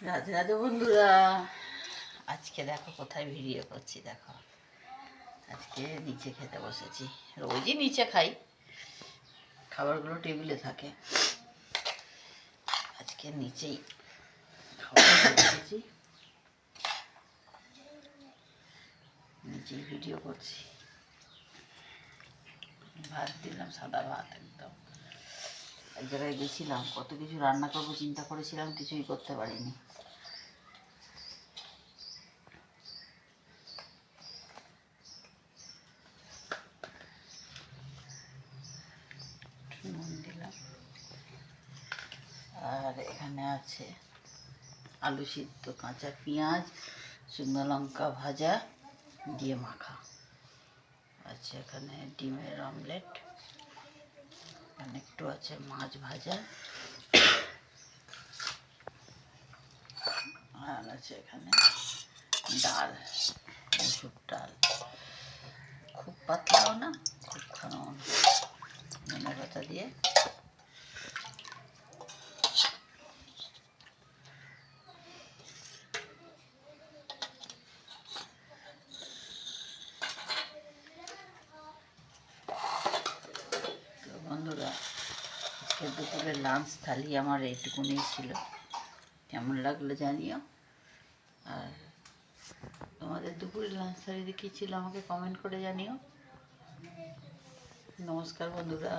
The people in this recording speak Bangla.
রাধে রাধে বন্ধুরা, আজকে দেখো কোথায় ভিডিও করছি। দেখো আজকে নিচে খেতে বসেছি। রোজই নিচে খাই, খাবারগুলো টেবিলে থাকে। আজকে নিচেই খাবার বসেছি, নিচেই ভিডিও করছি। ভাত দিলাম, সাদা ভাত একদম। এক জায়গায় গেছিলাম, কত কিছু রান্না করবো চিন্তা করেছিলাম, কিছুই করতে পারিনি। নুন দিলাম, আর এখানে আছে আলু সিদ্ধ, কাঁচা পেঁয়াজ, শুকনো লঙ্কা ভাজা দিয়ে মাখা আছে। এখানে ডিমের অমলেট, এখানে একটু আছে মাছ ভাজা, আর আছে এখানে ডাল, মুসুর ডাল। খুব পাতলাও না, খুব ঘনও না, ধনে পাতা দিয়ে। তো বন্ধুরা, আজকে দুপুরের লাঞ্চ থালি আমার এইটুকুনি ছিল। কেমন লাগলো জানিও। আর তোমাদের দুপুরের লাঞ্চ থালিতে কী ছিল আমাকে কমেন্ট করে জানিও। নমস্কার বন্ধুরা।